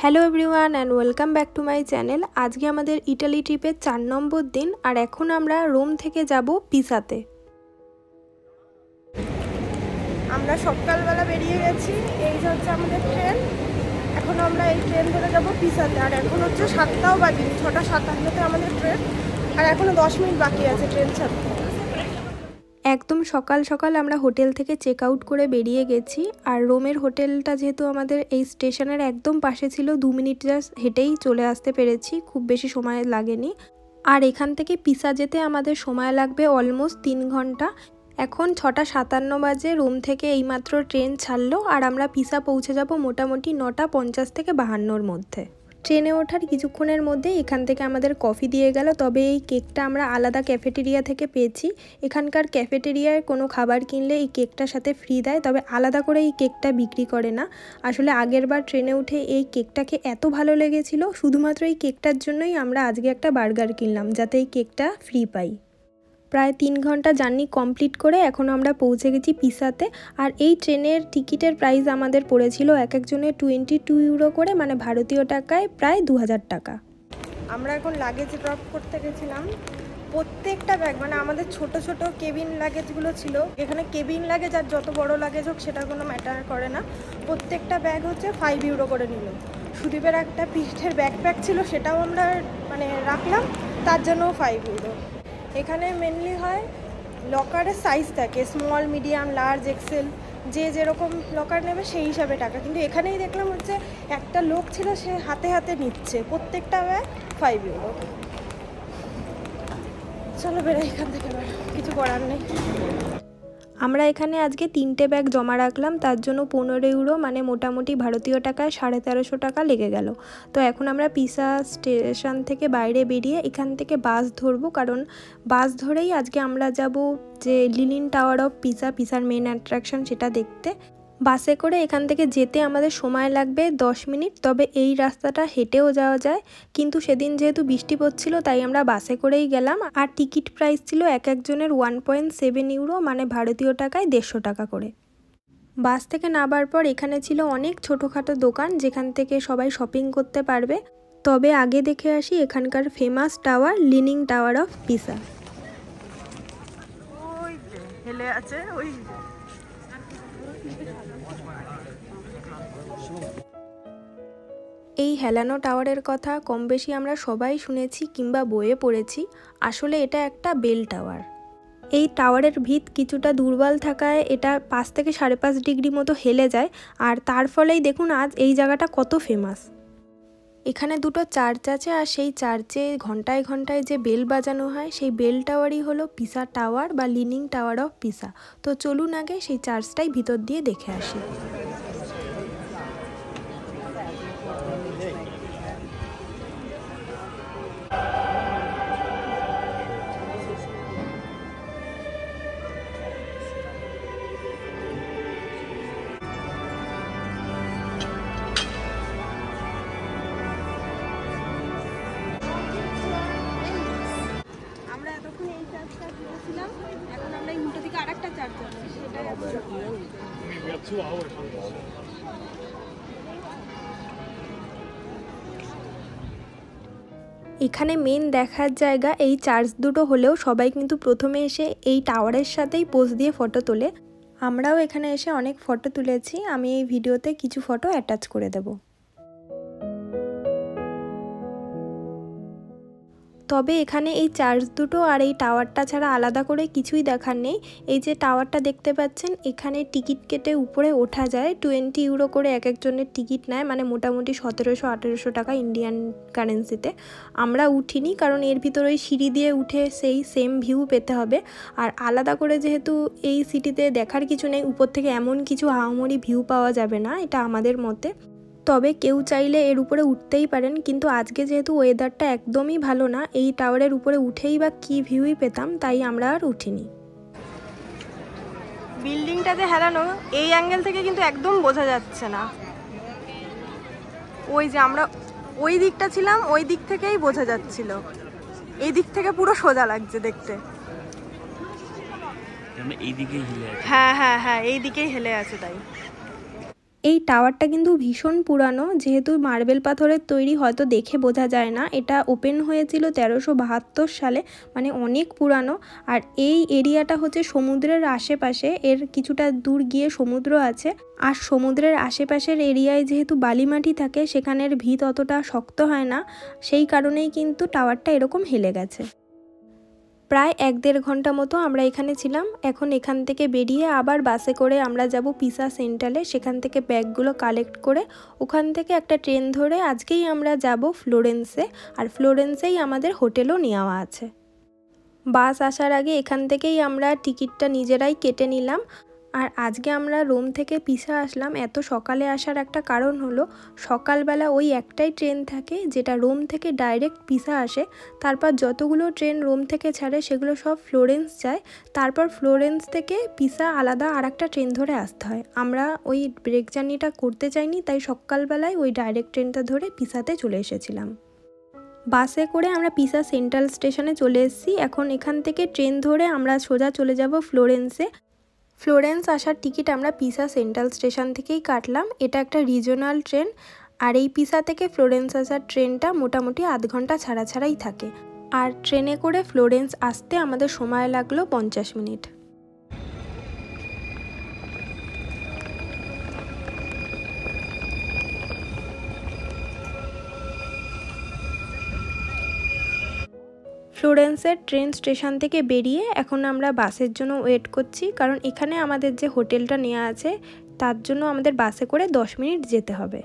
Hello everyone and welcome back to my channel. আজকে আমাদের Italy ট্রিপের 4 নম্বর দিন, আর এখন আমরা রোম থেকে যাব পিসাতে। আমরা সকালবেলা বেরিয়ে গেছি, এই হচ্ছে আমাদের ট্রেন। এখন আমরা এই ট্রেন ধরে যাব পিসাতে, আর এখন হচ্ছে 7টাও বাজেনি, 6:57-তে আমাদের ট্রেন, আর এখনো 10 মিনিট বাকি আছে ট্রেন ছাড়তে। একদম সকাল সকাল আমরা হোটেল থেকে চেক আউট করে বেরিয়ে গেছি। আর রোমের হোটেলটা যেহেতু আমাদের এই স্টেশনের একদম পাশে ছিল, 2 মিনিট জাস্ট হেঁটেই চলে আসতে পেরেছি, খুব বেশি সময় লাগেনি। আর এখান থেকে পিসা যেতে আমাদের সময় লাগবে অলমোস্ট 3 ঘন্টা। এখন 6:57 বাজে, রোম থেকে এইমাত্র ট্রেন ছাড়লো, আর আমরা পিসা পৌঁছে যাব মোটামুটি 9:50 থেকে 52-র মধ্যে। ট্রেনে ওঠার কিছুক্ষণের মধ্যে এখান থেকে আমাদের কফি দিয়ে গেল, তবে এই কেকটা আমরা আলাদা ক্যাফেটেরিয়া থেকে পেয়েছি। এখানকার ক্যাফেটেরিয়ায় কোনো খাবার কিনলে এই কেকটার সাথে ফ্রি দেয়, তবে আলাদা করে এই কেকটা বিক্রি করে না। আসলে আগের বার ট্রেনে উঠে এই কেকটাকে এত ভালো লেগেছিল, শুধুমাত্র এই কেকটার জন্যই আমরা আজকে একটা বার্গার কিনলাম, যাতে এই কেকটা ফ্রি পাই। প্রায় 3 ঘন্টা জার্নি কমপ্লিট করে এখন আমরা পৌঁছে গেছি পিসাতে। আর এই ট্রেনের টিকিটের প্রাইস আমাদের পড়েছিল এক একজনের 22 ইউরো করে, মানে ভারতীয় টাকায় প্রায় 2000 টাকা। আমরা এখন লাগেজ ড্রপ করতে গেছিলাম। প্রত্যেকটা ব্যাগ, মানে আমাদের ছোট ছোট কেবিন লাগেজগুলো ছিল, এখানে কেবিন লাগেজ আর যত বড় লাগেজ হোক সেটা কোনো ম্যাটার করে না। প্রত্যেকটা ব্যাগ হচ্ছে 5 ইউরো করে নিল। সুদীপের একটা পিঠের ব্যাকপ্যাক ছিল, সেটাও আমরা রাখলাম, তার জন্যও 5 ইউরো। এখানে মেনলি হয় লকারের সাইজ থাকে, স্মল, মিডিয়াম, লার্জ, এক্সেল, যে যেরকম লকার নেবে সেই হিসাবে টাকা। কিন্তু এখানেই দেখলাম হচ্ছে একটা লোক ছিল, সে হাতে হাতে নিচ্ছে প্রত্যেকটা ব্যাগ 5 ইউরো। চলো বেরোই এখান থেকে, কিছু করার নেই। আমরা এখানে আজকে 3টে ব্যাগ জমা রাখলাম, তার জন্য 15 ইউরো, মানে মোটামুটি ভারতীয় টাকায় 1350 টাকা লেগে গেল। তো এখন আমরা পিসা স্টেশন থেকে বাইরে বেরিয়ে এখান থেকে বাস ধরবো, কারণ বাস ধরেই আজকে আমরা যাব যে লিনিন টাওয়ার অফ পিসার মেন অ্যাট্রাকশন, সেটা দেখতে। বাসে করে এখান থেকে যেতে আমাদের সময় লাগবে 10 মিনিট, তবে এই রাস্তাটা হেঁটেও যাওয়া যায়, কিন্তু সেদিন যেহেতু বৃষ্টি পড়ছিল তাই আমরা বাসে করেই গেলাম। আর টিকিট প্রাইস ছিল এক একজনের 1.7 ইউরো, মানে ভারতীয় টাকায় 150 টাকা করে। বাস থেকে নামার পর এখানে ছিল অনেক ছোটোখাটো দোকান, যেখান থেকে সবাই শপিং করতে পারবে। তবে আগে দেখে আসি এখানকার famous tower, leaning tower of Pisa. ওই যে হেলে আছে, ওই এই হেলানো টাওয়ারের কথা কম বেশি আমরা সবাই শুনেছি কিংবা বইয়ে পড়েছি। আসলে এটা একটা বেল টাওয়ার। এই টাওয়ারের ভিত কিছুটা দুর্বল থাকায় এটা 5 থেকে 5.5 ডিগ্রি মতো হেলে যায়, আর তার ফলেই দেখুন আজ এই জায়গাটা কত ফেমাস। এখানে 2টো চার্চ আছে, আর সেই চার্চে ঘন্টায় ঘন্টায় যে বেল বাজানো হয়, সেই বেল টাওয়ারই হলো পিসা টাওয়ার বা লিনিং টাওয়ার অফ পিসা। তো চলুন আগে সেই চার্চটাই ভিতর দিয়ে দেখে আসি। এখন আমরা এই উল্টো দিকে আরেকটা চার্চ আছে, সেটাই এখানে মেন দেখার জায়গা এই চার্চ দুটো হলেও সবাই কিন্তু প্রথমে এসে এই টাওয়ারের সাথেই পোজ দিয়ে ফটো তোলে। আমরাও এখানে এসে অনেক ফটো তুলেছি, আমি এই ভিডিওতে কিছু ফটো অ্যাটাচ করে দেব। তবে এখানে এই চার্চ দুটো আর এই টাওয়ারটা ছাড়া আলাদা করে কিছুই দেখার নেই। এই যে টাওয়ারটা দেখতে পাচ্ছেন, এখানে টিকিট কেটে উপরে ওঠা যায়, 20 ইউরো করে এক একজনের টিকিট নেয়, মানে মোটামুটি 1700-1800 টাকা ইন্ডিয়ান কারেন্সিতে। আমরা উঠিনি, কারণ এর ভিতরে ওই সিঁড়ি দিয়ে উঠে সেই সেম ভিউ পেতে হবে। আর আলাদা করে যেহেতু এই সিটিতে দেখার কিছু নেই, উপর থেকে এমন কিছু আহামরি ভিউ পাওয়া যাবে না এটা আমাদের মতে। তবে কেউ চাইলে এর উপরে উঠতেই পারেন, কিন্তু আজকে যেহেতু ওয়েদারটা একদমই ভালো না, এই টাওয়ারের উপরে উঠেই বা কী ভিউই পেতাম, তাই আমরা আর উঠিনি। বিল্ডিংটাতে হেলানো এই অ্যাঙ্গেল থেকে কিন্তু একদম বোঝা যাচ্ছে না। ওই যে আমরা ওই দিকটা ছিলাম, ওই দিক থেকেই বোঝা যাচ্ছিল, এই দিক থেকে পুরো সোজা লাগছে দেখতে। এইদিকেই হেলে আছে। হ্যাঁ হ্যাঁ হ্যাঁ, এই দিকেই হেলে আছে। তাই এই টাওয়ারটা কিন্তু ভীষণ পুরানো, যেহেতু মার্বেল পাথরের তৈরি হয়তো দেখে বোঝা যায় না। এটা ওপেন হয়েছিল 1372 সালে, মানে অনেক পুরানো। আর এই এরিয়াটা হচ্ছে সমুদ্রের আশেপাশে, এর কিছুটা দূর গিয়ে সমুদ্র আছে। আর সমুদ্রের আশেপাশের এরিয়ায় যেহেতু বালিমাটি থাকে, সেখানের ভিত অতটা শক্ত হয় না, সেই কারণেই কিন্তু টাওয়ারটা এরকম হেলে গেছে। প্রায় 1-1.5 ঘন্টা মতো আমরা এখানে ছিলাম। এখন এখান থেকে বেরিয়ে আবার বাসে করে আমরা যাব পিসা সেন্ট্রালে। সেখান থেকে ব্যাগগুলো কালেক্ট করে ওখান থেকে একটা ট্রেন ধরে আজকেই আমরা যাব ফ্লোরেন্সে। আর ফ্লোরেন্সেই আমাদের হোটেলও নেওয়া আছে। বাস আসার আগে এখান থেকেই আমরা টিকিটটা নিজেরাই কেটে নিলাম। আর আজকে আমরা রোম থেকে পিসা আসলাম এত সকালে আসার একটা কারণ হলো, সকালবেলা ওই একটাই ট্রেন থাকে যেটা রোম থেকে ডাইরেক্ট পিসা আসে। তারপর যতগুলো ট্রেন রোম থেকে ছাড়ে সেগুলো সব ফ্লোরেন্স যায়। তারপর ফ্লোরেন্স থেকে পিসা আলাদা আর একটা ট্রেন ধরে আসতে হয়। আমরা ওই ব্রেক জার্নিটা করতে চাইনি, তাই সকালবেলায় ওই ডাইরেক্ট ট্রেনটা ধরে পিসাতে চলে এসেছিলাম। বাসে করে আমরা পিসা সেন্ট্রাল স্টেশনে চলে এসেছি। এখন এখান থেকে ট্রেন ধরে আমরা সোজা চলে যাব ফ্লোরেন্সে। ফ্লোরেন্স আসার টিকিট আমরা পিসা সেন্ট্রাল স্টেশন থেকেই কাটলাম। এটা একটা রিজনাল ট্রেন। আর এই পিসা থেকে ফ্লোরেন্স আসার ট্রেনটা মোটামুটি আধ ঘন্টা ছাড়া ছাড়াই থাকে। আর ট্রেনে করে ফ্লোরেন্স আসতে আমাদের সময় লাগলো 50 মিনিট। ফ্লোরেন্সের ট্রেন স্টেশন থেকে বেরিয়ে এখন আমরা বাসের জন্য ওয়েট করছি, কারণ এখানে আমাদের যে হোটেলটা নেওয়া আছে তার জন্য আমাদের বাসে করে 10 মিনিট যেতে হবে।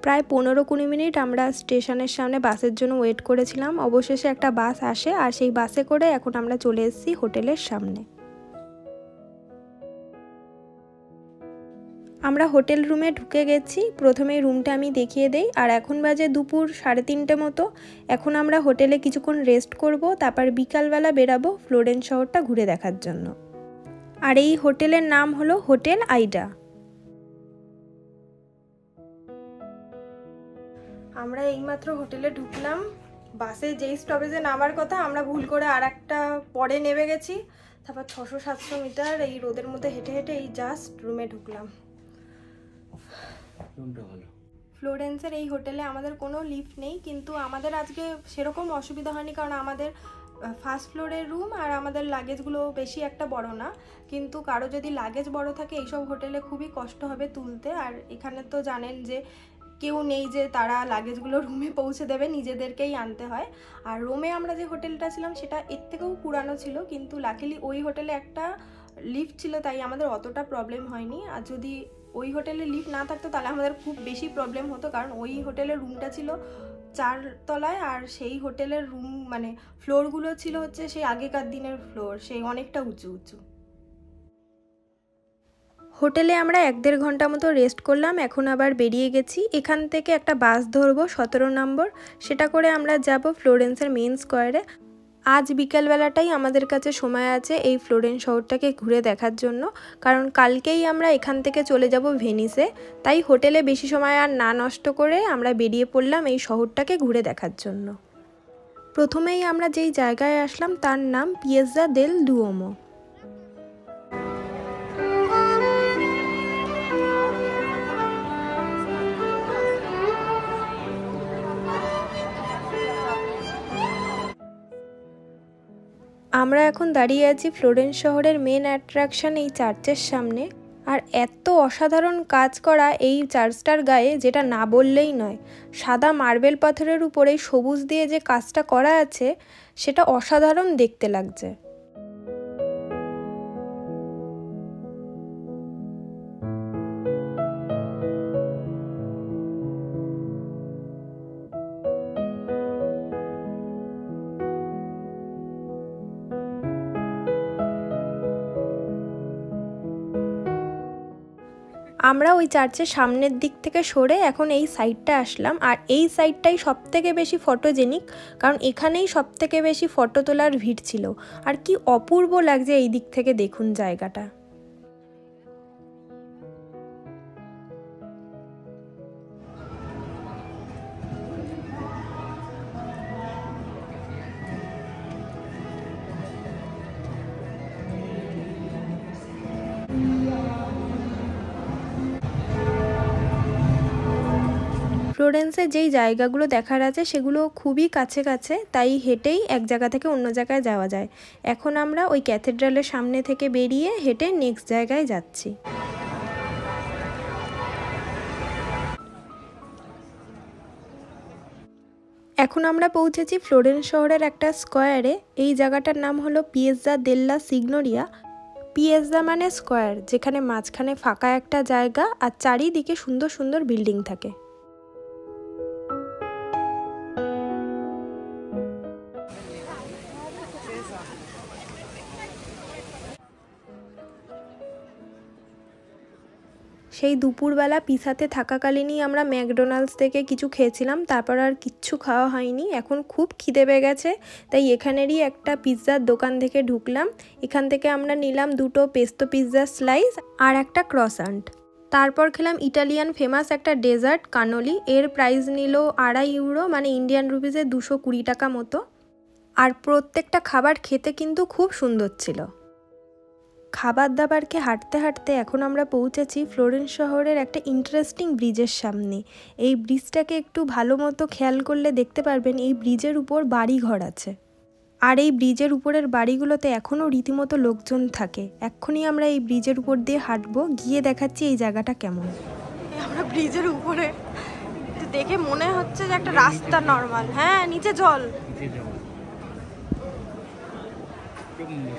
প্রায় 15-20 মিনিট আমরা স্টেশনের সামনে বাসের জন্য ওয়েট করেছিলাম। অবশেষে একটা বাস আসে, আর সেই বাসে করে এখন আমরা চলে এসেছি হোটেলের সামনে। আমরা হোটেল রুমে ঢুকে গেছি। প্রথমেই রুমটা আমি দেখিয়ে দেই। আর এখন বাজে দুপুর 3:30 মতো। এখন আমরা হোটেলে কিছুক্ষণ রেস্ট করব, তারপর বিকালবেলা বেরাবো ফ্লোরেন্স শহরটা ঘুরে দেখার জন্য। আর এই হোটেলের নাম হলো হোটেল আইডা। আমরা এইমাত্র হোটেলে ঢুকলাম। বাসে যেই স্টপেজে নামার কথা আমরা ভুল করে আর একটা পরে নেমে গেছি। তারপর 600-700 মিটার এই রোদের মধ্যে হেঁটে হেঁটে এই জাস্ট রুমে ঢুকলাম। ফ্লোরেন্সের এই হোটেলে আমাদের কোনো লিফট নেই, কিন্তু আমাদের আজকে সেরকম অসুবিধা হয়নি, কারণ আমাদের ফার্স্ট ফ্লোরের রুম আর আমাদের লাগেজগুলো বেশি একটা বড় না। কিন্তু কারো যদি লাগেজ বড় থাকে এইসব হোটেলে খুবই কষ্ট হবে তুলতে। আর এখানে তো জানেন যে কেউ নেই যে তারা লাগেজগুলো রুমে পৌঁছে দেবে, নিজেদেরকেই আনতে হয়। আর রোমে আমরা যে হোটেলটা ছিলাম সেটা এর থেকেও পুরানো ছিল, কিন্তু লাকিলি ওই হোটেলে একটা লিফট ছিল, তাই আমাদের অতটা প্রবলেম হয়নি। আর যদি ওই হোটেলে লিফট না থাকতো তাহলে আমাদের খুব বেশি প্রবলেম হতো, কারণ ওই হোটেলের রুমটা ছিল 4 তলায়। আর সেই হোটেলের রুম মানে ফ্লোরগুলো ছিল হচ্ছে সেই আগেকার দিনের ফ্লোর, সেই অনেকটা উঁচু উঁচু। হোটেলে আমরা 1-1.5 ঘন্টা মতো রেস্ট করলাম। এখন আবার বেরিয়ে গেছি। এখান থেকে একটা বাস ধরবো 17 নম্বর, সেটা করে আমরা যাব ফ্লোরেন্সের মেন স্কোয়ারে। আজ বিকালবেলাটাই আমাদের কাছে সময় আছে এই ফ্লোরেন্স শহরটাকে ঘুরে দেখার জন্য, কারণ কালকেই আমরা এখান থেকে চলে যাব ভেনিসে। তাই হোটেলে বেশি সময় আর না নষ্ট করে আমরা বেরিয়ে পড়লাম এই শহরটাকে ঘুরে দেখার জন্য। প্রথমেই আমরা যেই জায়গায় আসলাম তার নাম পিয়েজ্জা দেল দুওমো। আমরা এখন দাঁড়িয়ে আছি ফ্লোরেন্স শহরের মেন অ্যাট্রাকশন এই চার্চের সামনে। আর এত অসাধারণ কাজ করা এই চার্চটার গায়ে, যেটা না বললেই নয়। সাদা মার্বেল পাথরের উপরে সবুজ দিয়ে যে কাজটা করা আছে সেটা অসাধারণ দেখতে লাগছে। আমরা ওই চার্চের সামনের দিক থেকে সরে এখন এই সাইডটা আসলাম। আর এই সাইডটাই সবথেকে বেশি ফটোজেনিক, কারণ এখানেই সবথেকে বেশি ফটো তোলার ভিড় ছিল। আর কি অপূর্ব লাগছে এই দিক থেকে, দেখুন জায়গাটা। ফ্লোরেন্সে যেই জায়গাগুলো দেখার আছে সেগুলো খুবই কাছে কাছে, তাই হেঁটেই এক জায়গা থেকে অন্য জায়গায় যাওয়া যায়। এখন আমরা ওই ক্যাথেড্রালের সামনে থেকে বেরিয়ে হেঁটে নেক্সট জায়গায় যাচ্ছি। এখন আমরা পৌঁছেছি ফ্লোরেন্স শহরের একটা স্কোয়ারে। এই জায়গাটার নাম হলো পিয়েজ্জা দেল্লা সিগনোরিয়া। পিয়েজ্জা মানে স্কোয়ার, যেখানে মাঝখানে ফাঁকা একটা জায়গা আর চারিদিকে সুন্দর সুন্দর বিল্ডিং থাকে। সেই দুপুরবেলা পিসাতে থাকাকালীনই আমরা ম্যাকডোনাল্ডস থেকে কিছু খেয়েছিলাম, তারপর আর কিচ্ছু খাওয়া হয়নি। এখন খুব খিদে পেয়ে গেছে, তাই এখানেরই একটা পিৎজার দোকান থেকে ঢুকলাম। এখান থেকে আমরা নিলাম 2টো পেস্তো পিৎজার স্লাইস আর একটা ক্রসান্ট। তারপর খেলাম ইটালিয়ান ফেমাস একটা ডেজার্ট কানোলি। এর প্রাইস নিল 2.5 ইউরো, মানে ইন্ডিয়ান রুপিসে 220 টাকা মতো। আর প্রত্যেকটা খাবার খেতে কিন্তু খুব সুন্দর ছিল। খাবার দাবারকে হাঁটতে হাঁটতে এখন আমরা পৌঁছেছি ফ্লোরেন্স শহরের একটা ইন্টারেস্টিং ব্রিজের সামনে। এই ব্রিজটাকে একটু ভালো মতো খেয়াল করলে দেখতে পারবেন এই ব্রিজের উপর বাড়ি ঘর আছে। আর এই ব্রিজের উপরের বাড়িগুলোতে এখনও রীতিমতো লোকজন থাকে। এক্ষুনি আমরা এই ব্রিজের উপর দিয়ে হাঁটবো, গিয়ে দেখাচ্ছি এই জায়গাটা কেমন। আমরা ব্রিজের উপরে, দেখে মনে হচ্ছে যে একটা রাস্তা নর্মাল। হ্যাঁ, নিচে জল,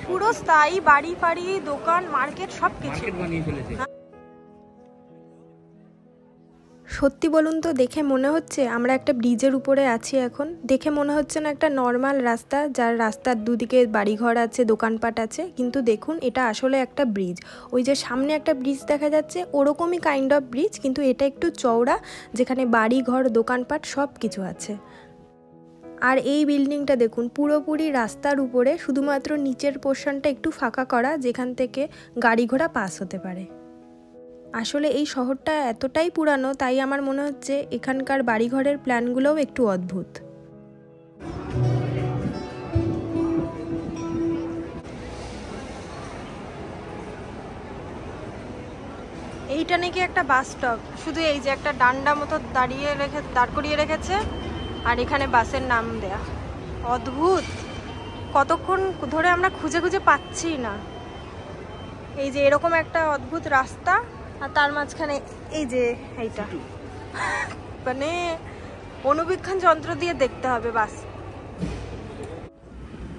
পুরো স্থায়ী বাড়ি ফাড়ি দোকান মার্কেট সবকিছু বানিয়ে ফেলেছে। সত্যি বলুন তো, দেখে মনে হচ্ছে আমরা একটা ব্রিজের উপরে আছি। এখন দেখে মনে হচ্ছে না একটা নর্মাল রাস্তা, যার রাস্তার দুদিকে বাড়িঘর আছে, দোকানপাট আছে, কিন্তু দেখুন এটা আসলে একটা ব্রিজ। ওই যে সামনে একটা ব্রিজ দেখা যাচ্ছে, ওরকমই কাইন্ড অফ ব্রিজ, কিন্তু এটা একটু চওড়া, যেখানে বাড়িঘর দোকানপাট সব কিছু আছে। আর এই বিল্ডিংটা দেখুন পুরোপুরি রাস্তার উপরে, শুধুমাত্র নিচের পোর্শনটা একটু ফাঁকা করা, যেখান থেকে গাড়ি ঘোড়া পাস হতে পারে। আসলে এই শহরটা এতটাই পুরানো, তাই আমার মনে হচ্ছে এখানকার বাড়িঘরের প্ল্যানগুলোও একটু অদ্ভুত। এইটা নাকি একটা বাস স্টপ। শুধু এই যে একটা ডান্ডা মতো দাঁড় করিয়ে রেখেছে, আর এখানে বাসের নাম দেয়া। অদ্ভুত, কতক্ষণ ধরে আমরা খুঁজে খুঁজে পাচ্ছি না। এই যে এরকম একটা অদ্ভুত রাস্তা, আর তার মাঝখানে এই যে এইটা, মানে অনুবীক্ষণ যন্ত্র দিয়ে দেখতে হবে বাস।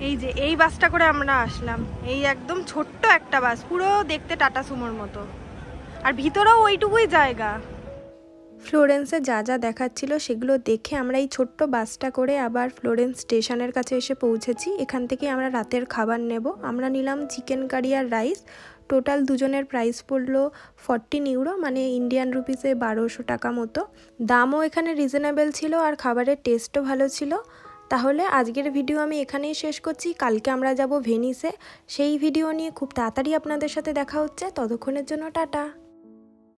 এই যে এই বাসটা করে আমরা আসলাম। এই একদম ছোট্ট একটা বাস, পুরো দেখতে টাটা সুমোর মতো, আর ভিতরেও ওইটুকুই জায়গা। ফ্লোরেন্সে যা যা দেখাচ্ছিল সেগুলো দেখে আমরা এই ছোট্ট বাসটা করে আবার ফ্লোরেন্স স্টেশনের কাছে এসে পৌঁছেছি। এখান থেকে আমরা রাতের খাবার নেব। আমরা নিলাম চিকেন কারি আর রাইস। টোটাল দুজনের প্রাইস পড়লো 14 ইউরো, মানে ইন্ডিয়ান রুপিসে 1200 টাকা মতো। দামও এখানে রিজনেবল ছিল আর খাবারের টেস্টও ভালো ছিল। তাহলে আজকের ভিডিও আমি এখানেই শেষ করছি। কালকে আমরা যাব ভেনিসে, সেই ভিডিও নিয়ে খুব তাড়াতাড়ি আপনাদের সাথে দেখা হচ্ছে। ততক্ষণের জন্য টাটা।